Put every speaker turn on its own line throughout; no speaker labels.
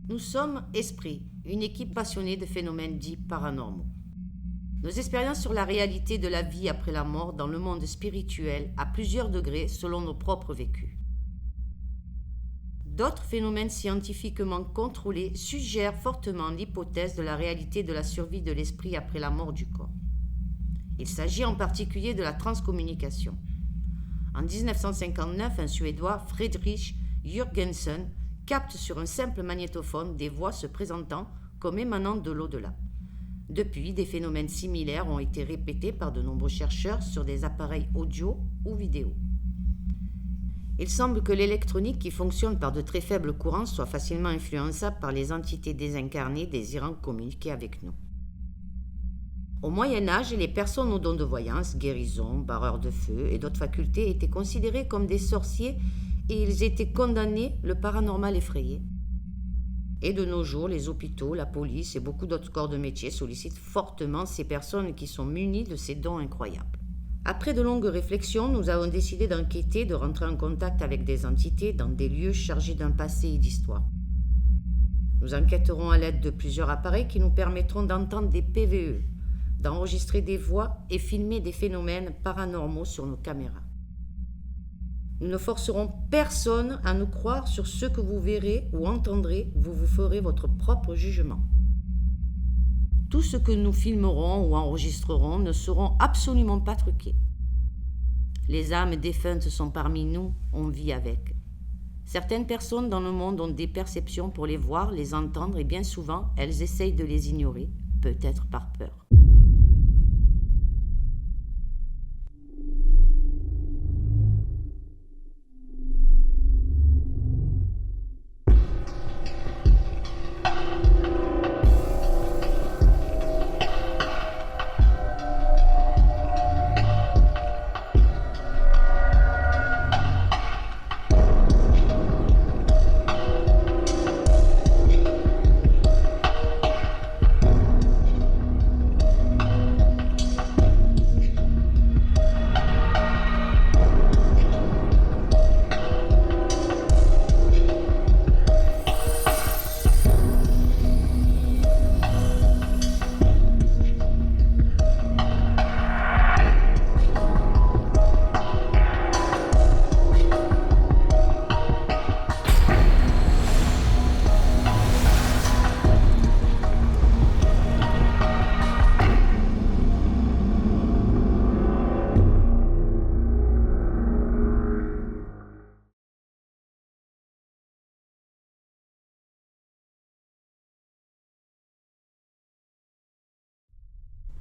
Nous sommes Esprit, une équipe passionnée de phénomènes dits paranormaux. Nos expériences sur la réalité de la vie après la mort dans le monde spirituel à plusieurs degrés selon nos propres vécus. D'autres phénomènes scientifiquement contrôlés suggèrent fortement l'hypothèse de la réalité de la survie de l'esprit après la mort du corps. Il s'agit en particulier de la transcommunication. En 1959, un Suédois, Friedrich Jürgensen, capte sur un simple magnétophone des voix se présentant comme émanant de l'au-delà. Depuis, des phénomènes similaires ont été répétés par de nombreux chercheurs sur des appareils audio ou vidéo. Il semble que l'électronique, qui fonctionne par de très faibles courants, soit facilement influençable par les entités désincarnées désirant communiquer avec nous. Au Moyen-Âge, les personnes aux dons de voyance, guérison, barreurs de feu et d'autres facultés étaient considérées comme des sorciers et ils étaient condamnés, le paranormal effrayé. Et de nos jours, les hôpitaux, la police et beaucoup d'autres corps de métier sollicitent fortement ces personnes qui sont munies de ces dons incroyables. Après de longues réflexions, nous avons décidé d'enquêter, de rentrer en contact avec des entités dans des lieux chargés d'un passé et d'histoire. Nous enquêterons à l'aide de plusieurs appareils qui nous permettront d'entendre des PVE, d'enregistrer des voix et filmer des phénomènes paranormaux sur nos caméras. Nous ne forcerons personne à nous croire sur ce que vous verrez ou entendrez, vous vous ferez votre propre jugement. Tout ce que nous filmerons ou enregistrerons ne seront absolument pas truqués. Les âmes défuntes sont parmi nous, on vit avec. Certaines personnes dans le monde ont des perceptions pour les voir, les entendre et bien souvent, elles essayent de les ignorer, peut-être par peur.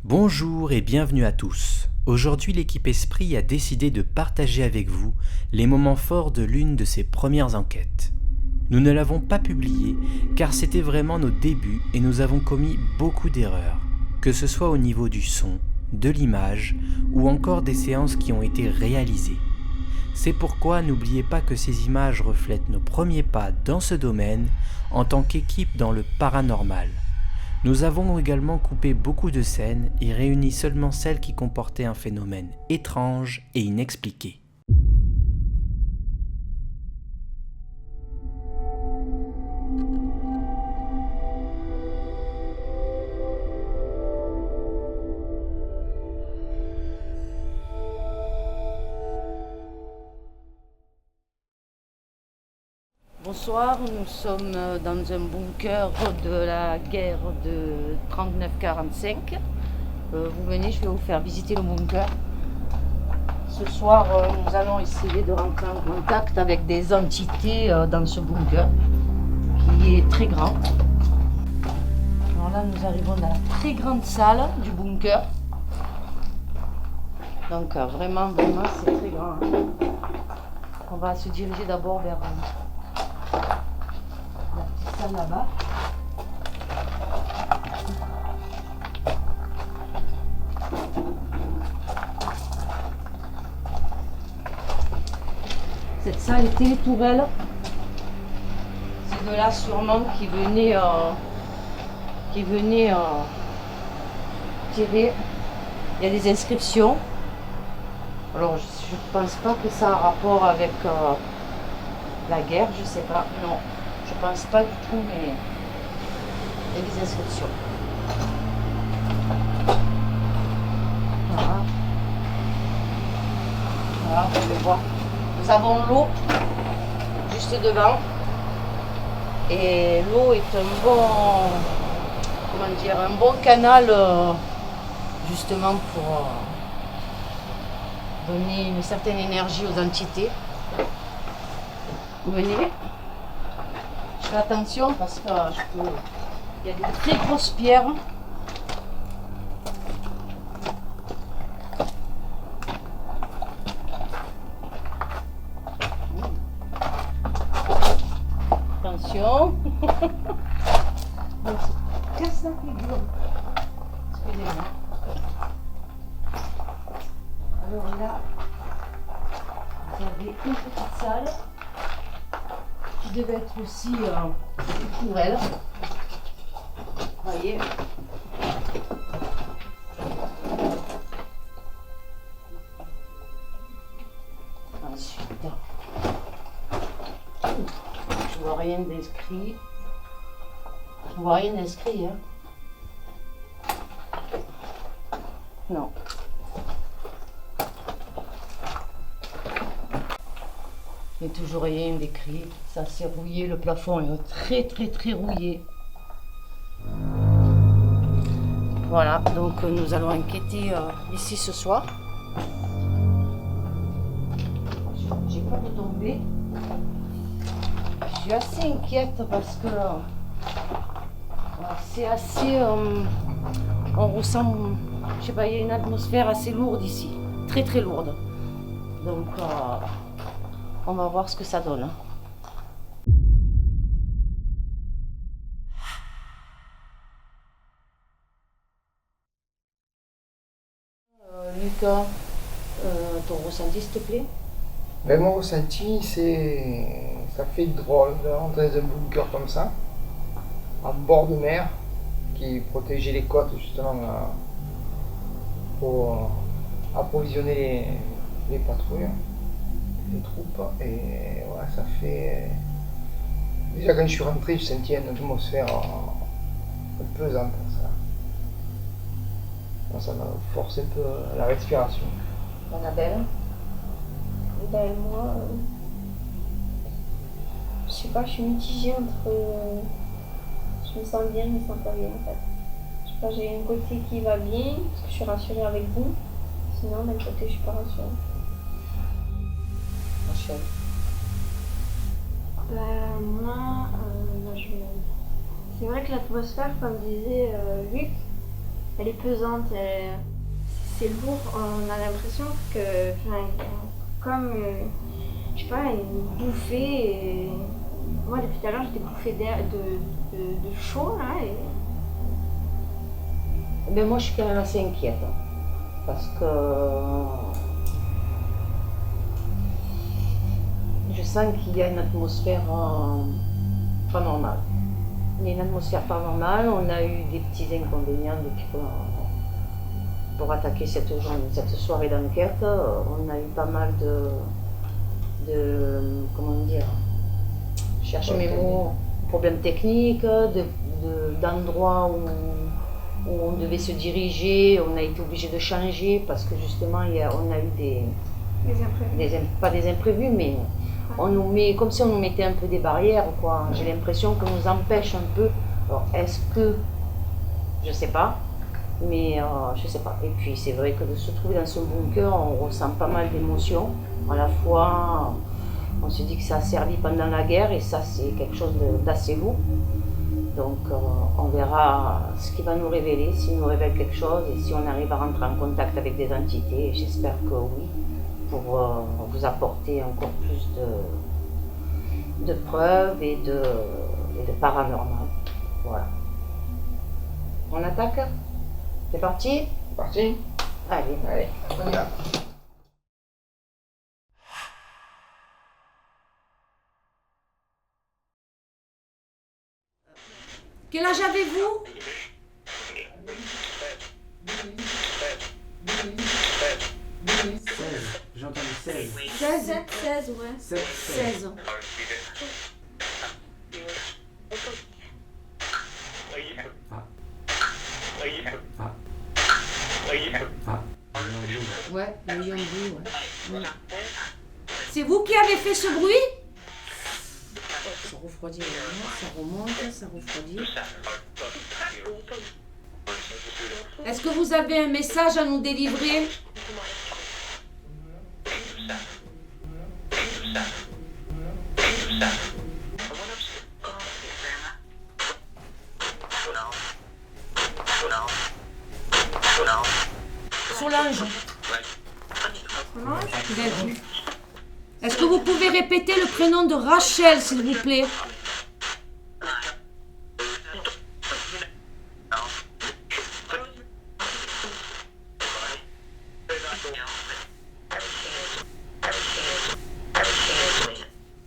Bonjour et bienvenue à tous. Aujourd'hui, l'équipe Esprit a décidé de partager avec vous les moments forts de l'une de ses premières enquêtes. Nous ne l'avons pas publiée car c'était vraiment nos débuts et nous avons commis beaucoup d'erreurs, que ce soit au niveau du son, de l'image ou encore des séances qui ont été réalisées. C'est pourquoi n'oubliez pas que ces images reflètent nos premiers pas dans ce domaine en tant qu'équipe dans le paranormal. Nous avons également coupé beaucoup de scènes et réuni seulement celles qui comportaient un phénomène étrange et inexpliqué.
Bonsoir, nous sommes dans un bunker de la guerre de 39-45. Vous venez, je vais vous faire visiter le bunker. Ce soir, nous allons essayer de rentrer en contact avec des entités dans ce bunker qui est très grand. Alors là, nous arrivons dans la très grande salle du bunker. Donc vraiment, c'est très grand. On va se diriger d'abord vers la petite salle là-bas. Cette salle était les tourelles. C'est de là sûrement qui venait tirer. Il y a des inscriptions. Alors je ne pense pas que ça a rapport avec la guerre, je sais pas. Non, je pense pas du tout, mais et les inscriptions. Voilà. Voilà, vous pouvez voir. Nous avons l'eau juste devant. Et l'eau est un bon canal justement pour donner une certaine énergie aux entités. Venez. Je fais attention parce que il y a des très grosses pierres. Attention. Casse la figure. Excusez-moi. Alors là, vous avez une petite salle qui devait être aussi pour elle. Voyez. Ensuite, je vois rien d'inscrit. Je vois rien d'inscrit, hein. Non. Il n'y a toujours rien d'écrit. Ça c'est rouillé, le plafond est très rouillé. Voilà, donc nous allons enquêter ici ce soir. J'ai peur de tomber. Je suis assez inquiète parce que c'est assez... on ressent, je sais pas, il y a une atmosphère assez lourde ici. Très lourde. Donc on va voir ce que ça donne. Lucas, ton ressenti s'il te plaît?
Ben, mon ressenti, ça fait drôle de rentrer dans un bunker comme ça, à bord de mer, qui protégeait les côtes justement pour approvisionner les patrouilles, les troupes. Et voilà, ça fait... Déjà quand je suis rentré, je sentais une atmosphère un peu pesante. Ça m'a forcé un peu la respiration.
Annabelle?
Ben moi, je sais pas, je suis mitigée entre... je me sens bien, je me sens pas bien en fait. Je sais pas, j'ai un côté qui va bien, parce que je suis rassurée avec vous. Sinon, d'un côté, je suis pas rassurée.
Rachel.
Ben moi, c'est vrai que l'atmosphère, comme disait Luc, elle est pesante, c'est lourd, on a l'impression que, comme, je sais pas, une bouffée, et moi depuis tout à l'heure j'étais bouffée d'air, de chaud là, et...
Mais moi je suis quand même assez inquiète, parce que je sens qu'il y a une atmosphère pas normale. Il y a une atmosphère pas normale, on a eu des petits inconvénients depuis pour attaquer cette soirée d'enquête. On a eu pas mal de comment dire, je cherche mes mots, problèmes techniques, d'endroits où on devait se diriger, on a été obligé de changer parce que justement on a eu pas des imprévus, mais on nous met, comme si on nous mettait un peu des barrières, quoi. J'ai l'impression qu'on nous empêche un peu. Alors, est-ce que... Je sais pas, mais je sais pas. Et puis, c'est vrai que de se trouver dans ce bunker, on ressent pas mal d'émotions. À la fois, on se dit que ça a servi pendant la guerre, et ça, c'est quelque chose d'assez lourd. Donc, on verra ce qu'il va nous révéler, s'il nous révèle quelque chose, et si on arrive à rentrer en contact avec des entités. J'espère que oui, pour vous apporter encore plus de preuves et de paranormal. Voilà. On attaque? C'est parti?
C'est parti?
Allez,
On y va.
Quel âge avez-vous?
16, j'ai entendu 16.
16, ouais.
16 ans. Ouais, il y a eu un bruit, ouais. C'est vous qui avez fait ce bruit? Ça refroidit, ça remonte, ça refroidit. Est-ce que vous avez un message à nous délivrer? Solange. Il a dit. Est-ce que vous pouvez répéter le prénom de Rachel, s'il vous plaît?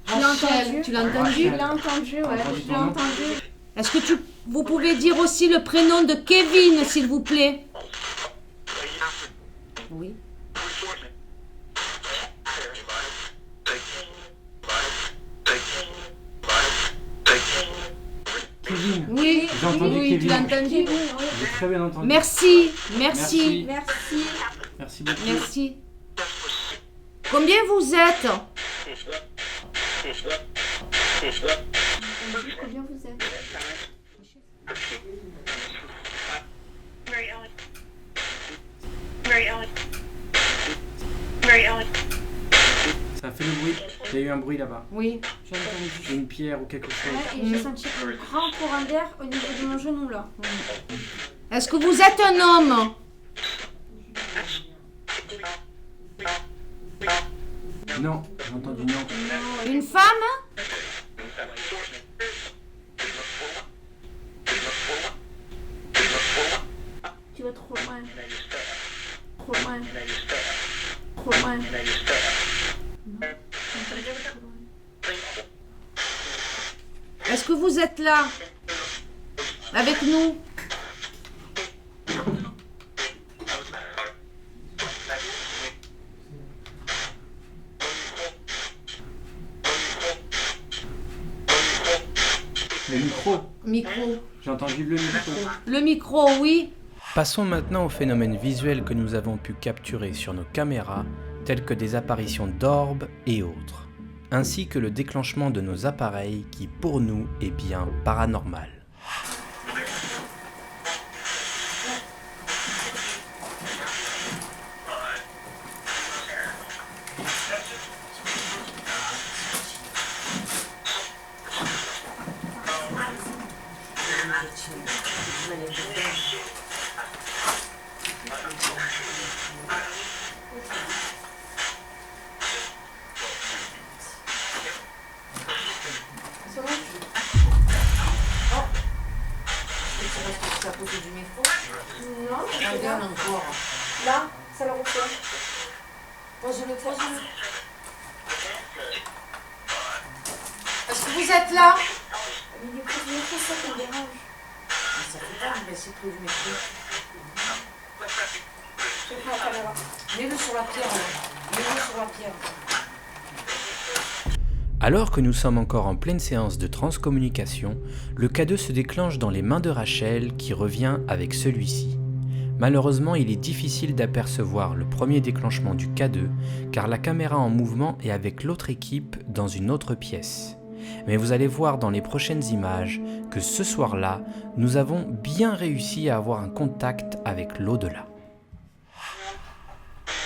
Rachel, tu l'as entendu?
Je l'ai entendu, ouais. Je l'ai entendu.
Est-ce que vous pouvez dire aussi le prénom de Kevin, s'il vous plaît? Oui.
Kevin.
Oui,
J'ai entendu
oui,
Kevin.
tu l'as entendu.
J'ai très bien entendu.
Merci, merci,
Merci.
Merci beaucoup.
merci. Combien vous êtes?
Combien vous êtes?
Ça a fait le bruit. Il y a eu un bruit là-bas.
Oui, j'ai entendu.
Une pierre ou quelque chose.
Ouais, et j'ai senti un grand courant d'air au niveau de mon genou là.
Est-ce que vous êtes un homme?
Non, j'ai entendu non.
Une femme?
Tu vas trop loin. Trop loin. Trop loin.
Est-ce que vous êtes là? Avec nous?
Le micro.
Micro.
J'ai entendu le micro.
Le micro, oui.
Passons maintenant aux phénomènes visuels que nous avons pu capturer sur nos caméras, tels que des apparitions d'orbes et autres, ainsi que le déclenchement de nos appareils qui, pour nous, est bien paranormal.
Non,
Regarde encore.
là, ça le refait.
Pose-le, pose-le. Est-ce que vous êtes là?
Mais du coup, c'est ça qui me dérange.
Ça fait pas, mais c'est trop du micro.
Je prends la caméra.
Mets-le sur la pierre, là. Mets-le sur la pierre.
Alors que nous sommes encore en pleine séance de transcommunication, le K2 se déclenche dans les mains de Rachel qui revient avec celui-ci. Malheureusement, il est difficile d'apercevoir le premier déclenchement du K2 car la caméra en mouvement est avec l'autre équipe dans une autre pièce. Mais vous allez voir dans les prochaines images que ce soir-là, nous avons bien réussi à avoir un contact avec l'au-delà.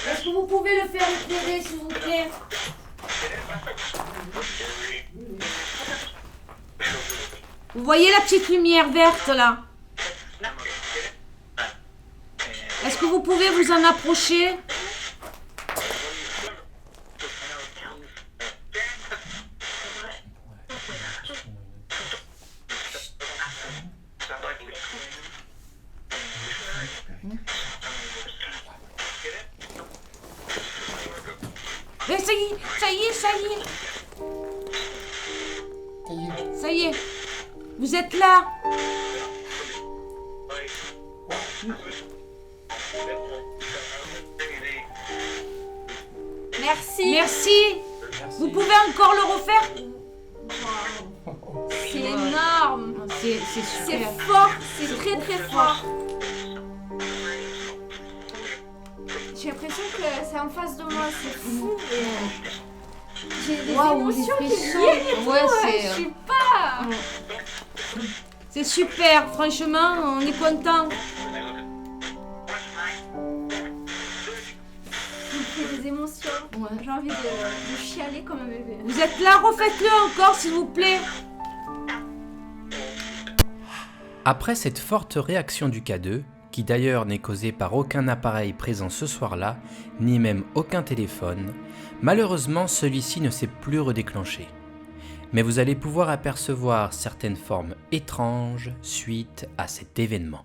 Est-ce que vous pouvez le faire éclairer, s'il vous plaît? Vous voyez la petite lumière verte, là? Est-ce que vous pouvez vous en approcher? Mais ça y est, ça y est, ça y est. Ça y est. Vous êtes là.
Merci.
Merci. Vous pouvez encore le refaire?
C'est énorme.
C'est
C'est
super.
fort. C'est très très fort. J'ai l'impression que c'est en face de moi, c'est fou. J'ai des
Waouh,
émotions
les
qui
frissons.
viennent et tout,
Ouais,
je suis pas...
C'est super, franchement, on est content.
Ça me fait des émotions.
Ouais.
J'ai envie de chialer comme un bébé.
Vous êtes là, refaites-le encore, s'il vous plaît.
Après cette forte réaction du K2, qui d'ailleurs n'est causée par aucun appareil présent ce soir-là, ni même aucun téléphone, malheureusement celui-ci ne s'est plus redéclenché. Mais vous allez pouvoir apercevoir certaines formes étranges suite à cet événement.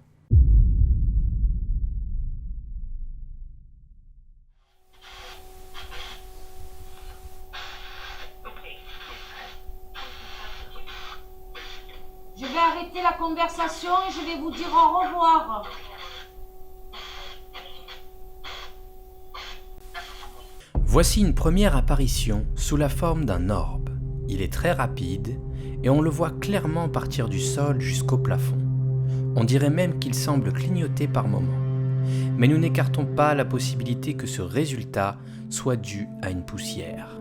Je vais arrêter la conversation et je vais vous dire au revoir.
Voici une première apparition sous la forme d'un orbe. Il est très rapide et on le voit clairement partir du sol jusqu'au plafond. On dirait même qu'il semble clignoter par moments. Mais nous n'écartons pas la possibilité que ce résultat soit dû à une poussière.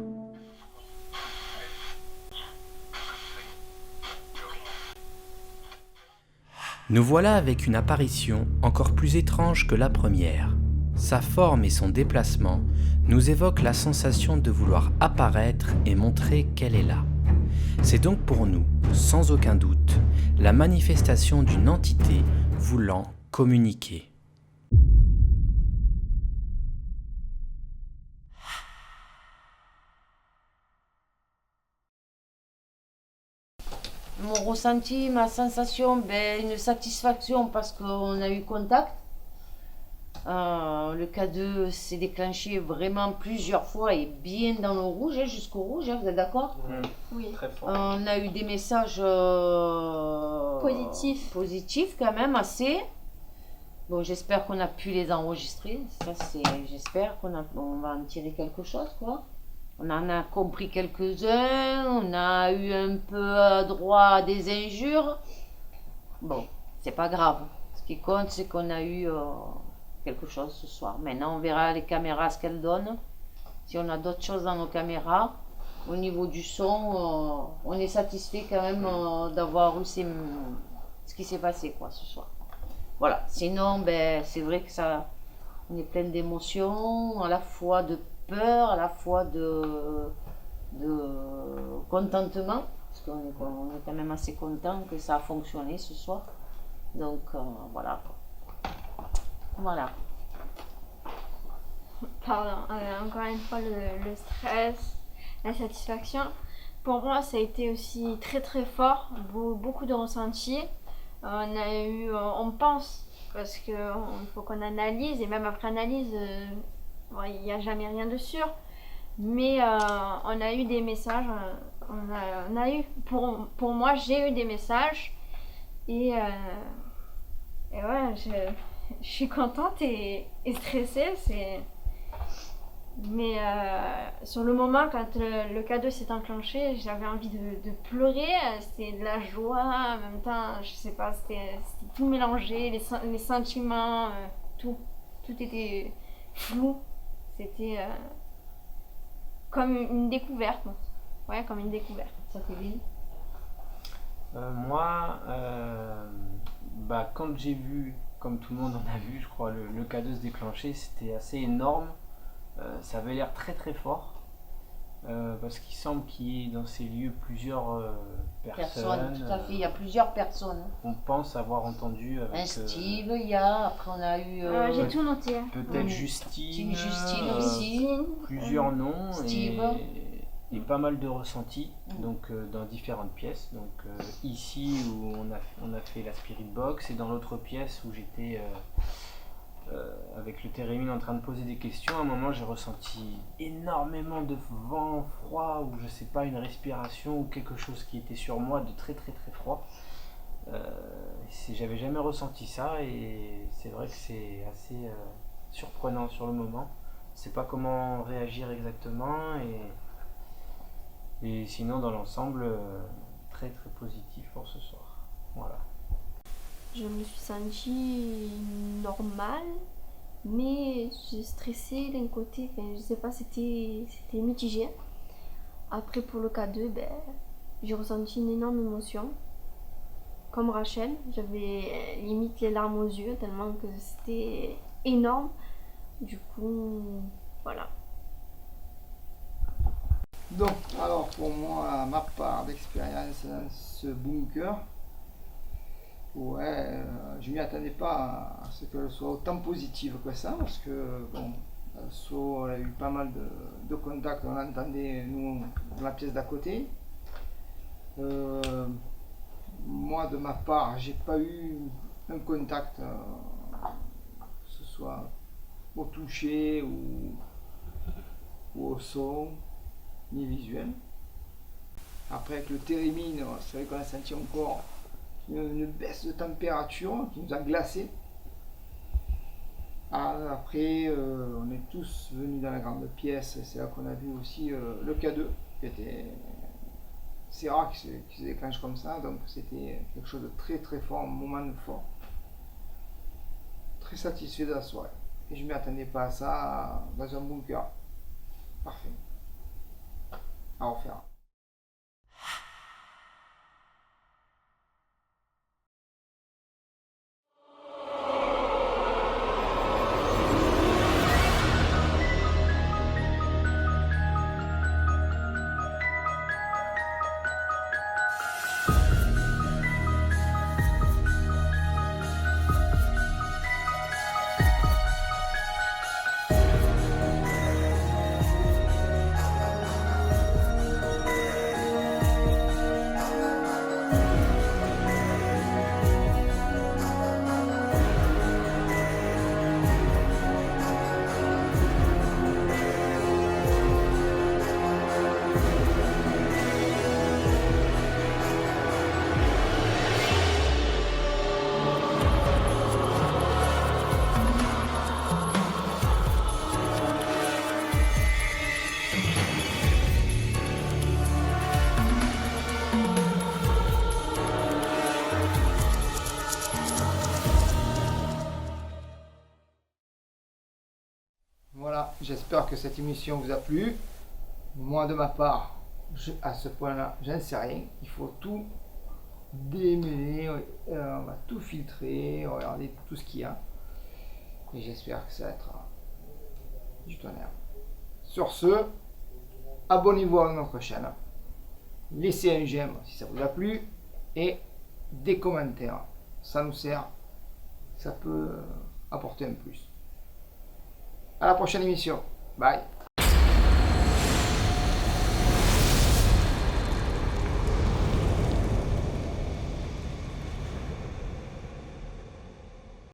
Nous voilà avec une apparition encore plus étrange que la première. Sa forme et son déplacement nous évoquent la sensation de vouloir apparaître et montrer qu'elle est là. C'est donc pour nous, sans aucun doute, la manifestation d'une entité voulant communiquer.
Mon ressenti, ma sensation, une satisfaction parce qu'on a eu contact. Le K2 s'est déclenché vraiment plusieurs fois et bien dans le rouge, jusqu'au rouge, vous êtes d'accord?
Oui.
Très fort.
On a eu des messages positifs quand même, assez. Bon, j'espère qu'on a pu les enregistrer. J'espère qu'on va en tirer quelque chose, quoi. On en a compris quelques-uns, on a eu un peu droit à des injures. Bon, c'est pas grave. Ce qui compte, c'est qu'on a eu quelque chose ce soir. Maintenant, on verra les caméras ce qu'elles donnent. Si on a d'autres choses dans nos caméras, au niveau du son, on est satisfait quand même d'avoir eu ce qui s'est passé, quoi, ce soir. Voilà. Sinon, c'est vrai que on est plein d'émotions, à la fois de peur, à la fois de contentement, parce qu'on est quand même assez content que ça a fonctionné ce soir. Donc voilà. Voilà.
Pardon, encore une fois, le stress, la satisfaction. Pour moi, ça a été aussi très très fort, beaucoup de ressentis. On pense, parce qu'il faut qu'on analyse, et même après analyse, il n'y a jamais rien de sûr. Mais on a eu des messages, on a eu, pour moi, j'ai eu des messages. Et ouais, je suis contente et stressée. Mais sur le moment, quand le K2 s'est enclenché, j'avais envie de pleurer. C'était de la joie, en même temps, je sais pas, c'était tout mélangé, les sentiments, tout était flou. C'était comme une découverte. Ouais, comme une découverte.
Ça fait bien.
Moi, quand j'ai vu, comme tout le monde en a vu, je crois, le K2 se déclencher, c'était assez énorme. Ça avait l'air très très fort. Parce qu'il semble qu'il y ait dans ces lieux plusieurs personnes.
Tout à fait, il y a plusieurs personnes.
On pense avoir entendu avec...
Un Steve, après on a eu...
J'ai tout noté.
Peut-être Justine
aussi.
Plusieurs noms
Steve.
et pas mal de ressentis, donc dans différentes pièces. Donc ici où on a fait la Spirit Box, et dans l'autre pièce où j'étais avec le Térémine en train de poser des questions. À un moment, j'ai ressenti énormément de vent froid, ou je sais pas, une respiration ou quelque chose qui était sur moi de très très très froid. J'avais jamais ressenti ça, et c'est vrai que c'est assez surprenant sur le moment. Je sais pas comment réagir exactement, et sinon dans l'ensemble très très positif pour ce soir. Voilà.
Je me suis sentie normale, Mais j'ai stressé d'un côté, enfin, je sais pas, c'était mitigé. Après pour le K2, j'ai ressenti une énorme émotion. Comme Rachel, j'avais limite les larmes aux yeux tellement que c'était énorme. Du coup, voilà.
Donc, alors pour moi, ma part d'expérience dans ce bunker, ouais, je m'y attendais pas à ce qu'elle soit autant positive que ça, parce que bon, on a eu pas mal de contacts, on entendait nous dans la pièce d'à côté. Moi de ma part, j'ai pas eu un contact, que ce soit au toucher ou au son, ni visuel. Après avec le térémine, c'est vrai qu'on a senti encore une baisse de température qui nous a glacés. Après, on est tous venus dans la grande pièce, c'est là qu'on a vu aussi le K2, qui était. C'est rare qu'il se déclenche comme ça, donc c'était quelque chose de très très fort, un moment fort. Très satisfait de la soirée. Et je ne m'y attendais pas à ça dans un bunker. Parfait. À refaire. Voilà, j'espère que cette émission vous a plu. Moi de ma part, à ce point-là, j'en sais rien. Il faut tout démêler, on va tout filtrer, regarder tout ce qu'il y a. Et j'espère que ça va être du tonnerre. Sur ce, abonnez-vous à notre chaîne. Laissez un j'aime si ça vous a plu. Et des commentaires. Ça nous sert. Ça peut apporter un plus. À la prochaine émission. Bye.